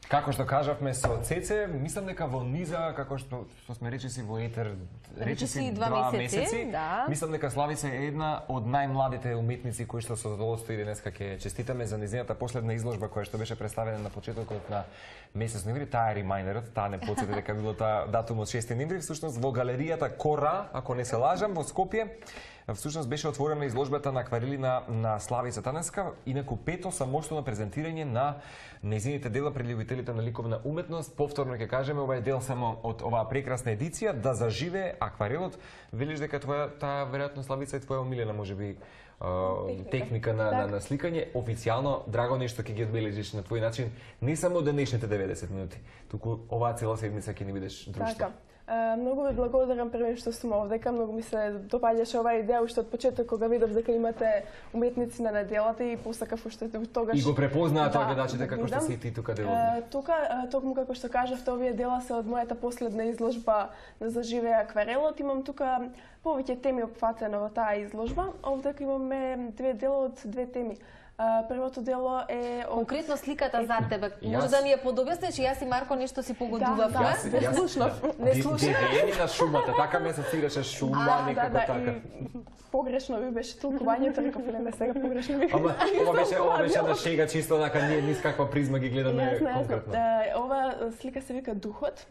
Како што кажавме со Цеце, мислам дека во низа, како што сме речиси во етер, речиси 2 месеци, мислам дека Славица е една од најмладите уметници кои што со задоволство и денеска ќе честитаме за незината последна изложба која што беше представена на почетокот на месец ноември. Таа е ремајнерот, таа не потсети дека било таа датумот 6 ноември, всушност во галеријата Кора, ако не се лажам, во Скопје. Всушност беше отворена изложбата на акварели на Славица Таневска, инаку пето самостојно презентирање на незините дела пред љубителите на ликовна уметност. Повторно ќе кажеме, ова е дел само од оваа прекрасна едиција, да заживее акварелот. Велиш дека таа веројатно Славица е твоја омилена, можеби, техника на сликање. Официјално, драго нешто ќе ги одбележиш на твој начин, не само денешните 90 минути, туку оваа цела седмица ќе ни бидеш друштво. Многу ви благодарам прво што сум овдека, многу ми се допаѓаше оваа идеја уште од почеток кога видов дека имате уметници на неделата и посакав уште тогаш. И го препознаа тоа гледачите како што си ти тука делови. Тука токму како што кажавте, овие дела се од мојата последна изложба на заживее акварелот. Имам тука повеќе теми опфатено во таа изложба. Овдека имаме две дела од две теми. Првото дело е конкретно сликата за тебе. Може да ни ја подобјасниш, јас и Марко нешто си погодувавме. Не слушнав. Не слушнав. Дивење на шумата, така ме асоцираше шума, некако така. Погрешно ви беше толкувањето, реков не сега погрешно ви. Ама ова беше на шега, чисто онака ние низ каква призма ги гледаме конкретно. Ова слика се вика Духот.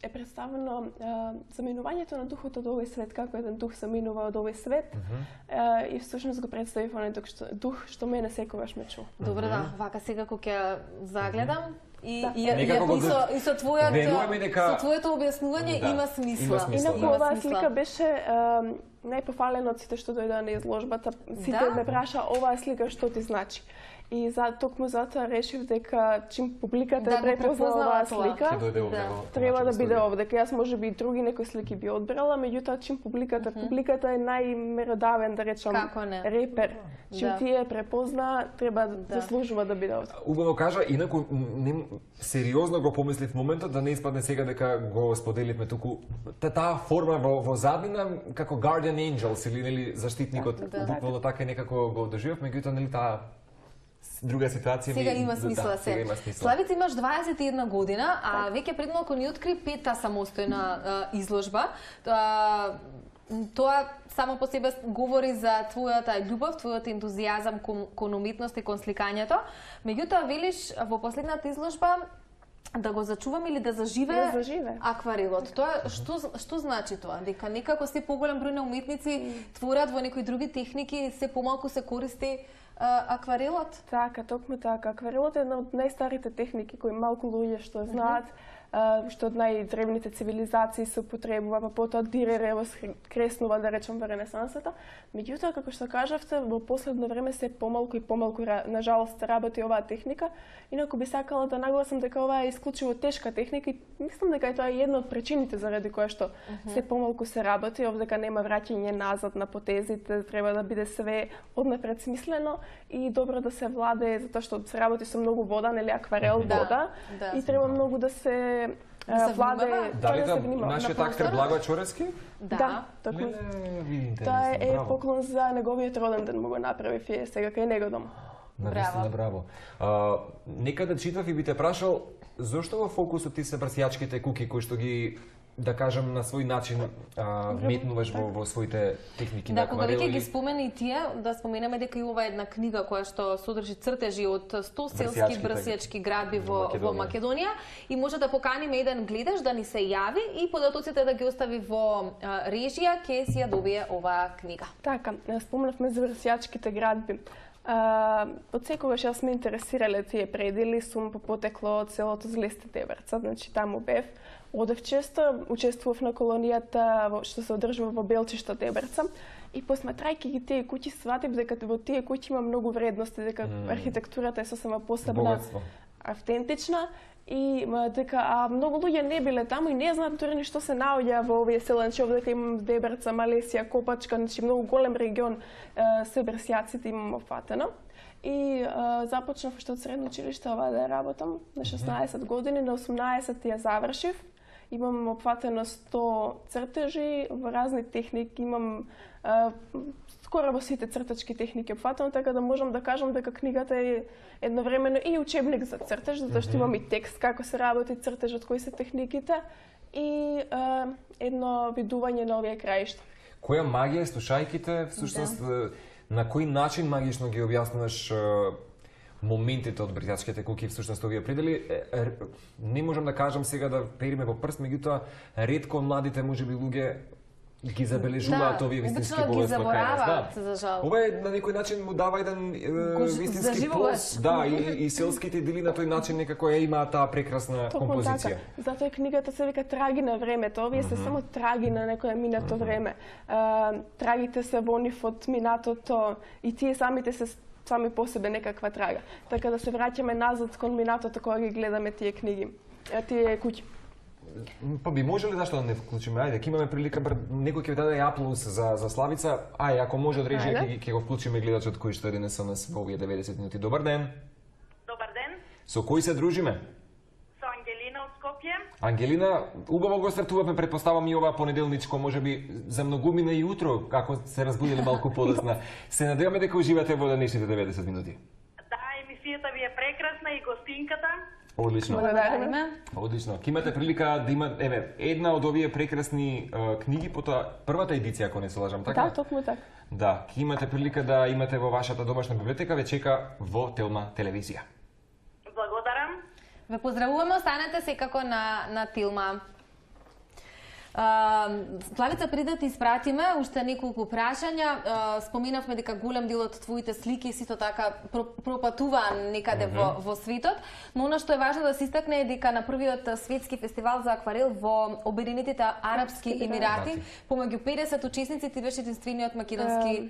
Е представено заминувањето на духот од овој свет, како еден дух се минува од овој свет. И всушност го представив оној дух што мене секогаш ме чу. Добро, да, вака сега кога ќе загледам и со твоето објаснување има смисла. Инаку оваа слика беше најпофалена од сите што дојдоа на изложбата. Сите ме праша оваа слика што ти значи. И токму затоа решив дека чим публиката ја препознала оваа слика, треба да биде овдека. Јас можеби и други некои слики би одбрала, меѓутоа чим публиката е најмеродавен, да речам, репер. Чим тие препозна, треба да заслужува да биде овде. Убаво кажа, инаку сериозно го помислив моментот да не испадне сега дека го споделивме туку таа форма во заднина како Guardian Angels или заштитникот, буквално така некако го доживев, меѓутоа нели таа друга ситуација сега има смисла се. Славица, имаш 21 година, а веќе пред малку ни откри пета самостојна изложба. Тоа само по себе говори за твојата љубов, твојот ентузијазам кон уметност и кон сликањето. Меѓутоа велиш во последната изложба да го зачувам или да заживее акварелот. Тоа што значи тоа? Дека некако се поголем број на уметници творат во некои други техники, се помалку се користи акварелот? Така, токму така. Акварелот е една од најстарите техники кои малку луѓе што знаат, што од најдревните цивилизации се употребува, па потоа Дирере креснува, да речем, во Ренесансата. Меѓутоа, како што кажавте, во последно време се помалку и помалку, на жалост, работи оваа техника. Инаку би сакала да нагласам дека оваа е исклучиво тешка техника и мислам дека тоа е една од причините заради која што се помалку се работи, овдека нема враќање назад на потезите, треба да биде све однапред смислено и добро да се владее, затоа што се работи со многу вода, нели акварел вода, и треба многу да се владее, дали да нашиот актер Благој Чорески? Да, токму. Тоа е поклон за неговиот роден ден, му го направив и сега кај него дома. Навистина, браво. Некаде читав и би те прашал, зошто во фокусот ти се брсјачките куки кои што ги, да кажам, на свој начин метнуваш во своите техники на акварел? Да, кога веќе ги спомени тие, да споменеме дека и ова е една книга која што содржи цртежи од 100 селски брсјачки градби во Македонија и може да поканиме еден гледач да ни се јави и податоците да ги остави во режија, ќе си ја добие оваа книга. Така, спомнавме за брсјачките градби. Од секогаш јас ме интересирале тие предели, сум по потекло од селото Злести Дебрца, значи таму бев. Одев често, учествував на колонијата што се одржува во Белчишта Дебрца и посматрајќи ги тие куќи сватив дека во тие куќи има многу вредности, дека архитектурата е сосема посебна, автентична и дека многу луѓе не биле таму и не знаат дури што се наоѓа во овие села, значи овдека имам Дебрца, Малесија, Копачка, значи многу голем регион, се брсјаците имам опфатено. И започнав уште од средно училиште ова да работам на 16 години, на 18 ја завршив. Имам опфатено 100 цртежи во разни техники, имам скоро во сите цртачки техники опфатено, така да можам да кажам дека книгата е едновремено и учебник за цртеж, затоа што имам и текст како се работи цртежот, кои се техниките и едно видување на овие краишта. Која магија слушајките, всушност на кој начин магично ги објаснуваш моментите од британските куки, всушност овие предели? Не можам да кажам сега да периме во прст, меѓутоа ретко младите можеби луѓе ги забележуваат овие вистински болесни кај нас. Ова е на некој начин му дава еден вистински плюс, и селските дели на тој начин некако имаат таа прекрасна композиција. Затоа книгата се вика Траги на времето. Овие се само траги на некое минато време. Трагите се во нив од минатото и тие самите се сами по себе некаква трага. Така да се враќаме назад кон минатото кога ги гледаме тие книги, тие куќи. Па би можеле зашто да не вклучиме? Ајде, ќе имаме прилика, некој ќе даде аплауз за Славица. Ај, ако може од режија ќе го вклучиме гледачот кој што денес со нас во овие 90 минути. Добар ден. Добар ден. Со кој се дружиме? Со Ангелина од Скопје. Ангелина, убаво го стартувавме, предпоставам и ова понеделничко, можеби за многумина и утро, ако се разбудиле малку подоцна. Се надеваме дека уживате во денешните 90 минути. Да, емисијата ви е прекрасна и гостинката. Одлично. Благодариме. Одлично. Ке имате прилика да има една од овие прекрасни книги, потоа првата едиција, ако не се лажам, така? Да, токму така. Да, ке имате прилика да имате во вашата домашна библиотека, ве чека во Телма телевизија. Благодарам. Ве поздравуваме, останете секако на Телма. Славица, преди да ти испратиме уште неколку прашања, споминавме дека голем дел од твоите слики сито така пропатува некаде во светот, но она што е важно да се истакне е дека на првиот светски фестивал за акварел во Обединетите Арапски Емирати, помеѓу 50 учесници ти беше единствениот македонски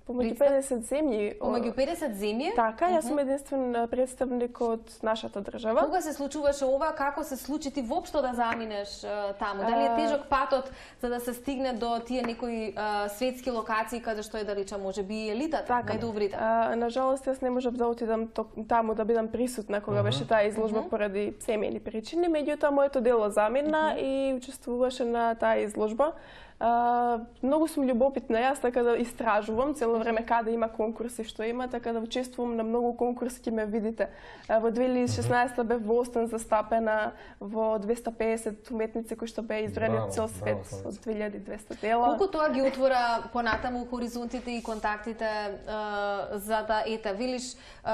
Помеѓу 50 земји. Помеѓу 50 земји? Така, јас сум единствен представник од нашата држава. Кога се случуваше ова, како се случи ти воопшто да заминеш таму? Дали е тежок патот за да се стигне до тие некои светски локации каде што е да речам можеби елитата, најдобрите? На жалост јас не можев да отидам таму да бидам присутна кога беше таа изложба поради семејни причини, меѓутоа моето дело замина и учествуваше на таа изложба. Многу сум љубопитна јас, така да истражувам цело време каде има конкурси, што има, така да учествувам на многу конкурси, ќе ме видите. Во 2016 бев во Остан застапена во 250 уметници кои што беа избрани од цел свет од 2200 дела. Колку тоа ги отвора понатаму хоризонтите и контактите за да велиш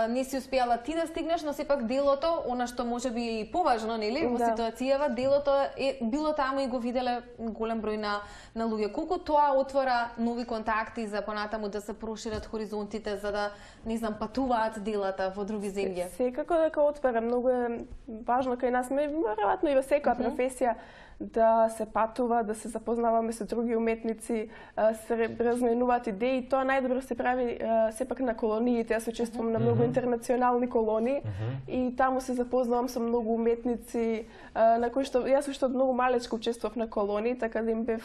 не си успеала ти да стигнеш, но сепак делото, она што можеби е и поважно, нели, во ситуацијава, делото е било таму и го виделе голем број на луѓе. Колку тоа отвора нови контакти за понатаму да се прошират хоризонтите, за да, не знам, патуваат делата во други земји? Секако дека отвора, многу е важно кај нас, веројатно и во секоја професија, да се патува, да се запознаваме со други уметници, се разменуваат идеи. Тоа најдобро се прави сепак на колониите. Јас учествувам на многу интернационални колонии и таму се запознавам со многу уметници на кои што јас уште од многу малечка учествував на колонии, така да им бев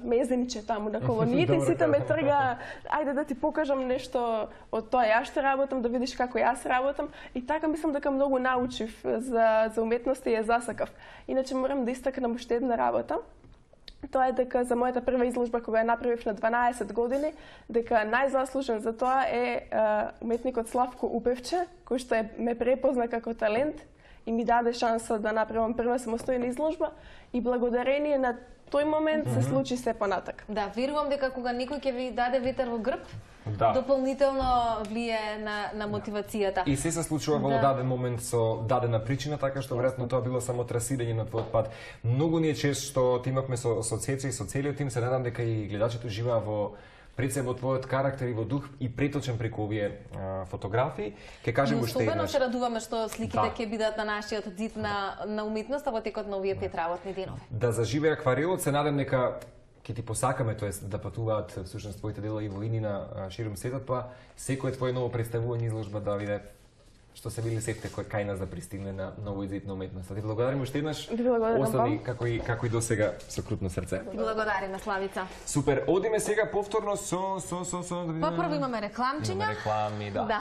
мезениче таму на колониите и сите ме трга, ајде да ти покажам нешто од тоа јас што работам, да видиш како јас работам, и така мислам дека многу научив за уметноста и ја засакав. Иначе морам да истакнам уште една работа. Тоа е дека за мојата прва изложба кога ја направив на 12 години, дека најзаслужен за тоа е уметникот Славко Упевче, кој што ме препозна како талент и ми даде шанса да направам прва самостојна изложба, и благодарение на тој момент се случи се понатак. Да, верувам дека кога некој ќе ви даде ветер во грб, дополнително влие на мотивацијата. И се случува во даден момент со дадена причина, така што веројатно тоа било само трасирање на твојот пат. Многу ни е чест што ти имавме со Цеца и со целиот тим, се надам дека и гледачите уживаа пред се во твојот карактер и во дух и преточен преку овие фотографии. Ке кажем уште еднаш. Особено се радуваме што сликите ќе бидат на нашиот зид на уметноста во текот на овие 5 работни денови. Да заживее акварелот, се надам дека ќе ти посакаме, тоест да патуваат всушност твоите дела и во на ширум светот, па секој твое ново представување изложба да виде што се били сетте кај нас да пристигне на новој зид на уметноста. Ти благодариме уште еднаш. Остани како и досега со крупно срце. Ти благодариме, Славица. Супер. Одиме сега повторно со Па прво имаме рекламчиња. Имаме реклами, да.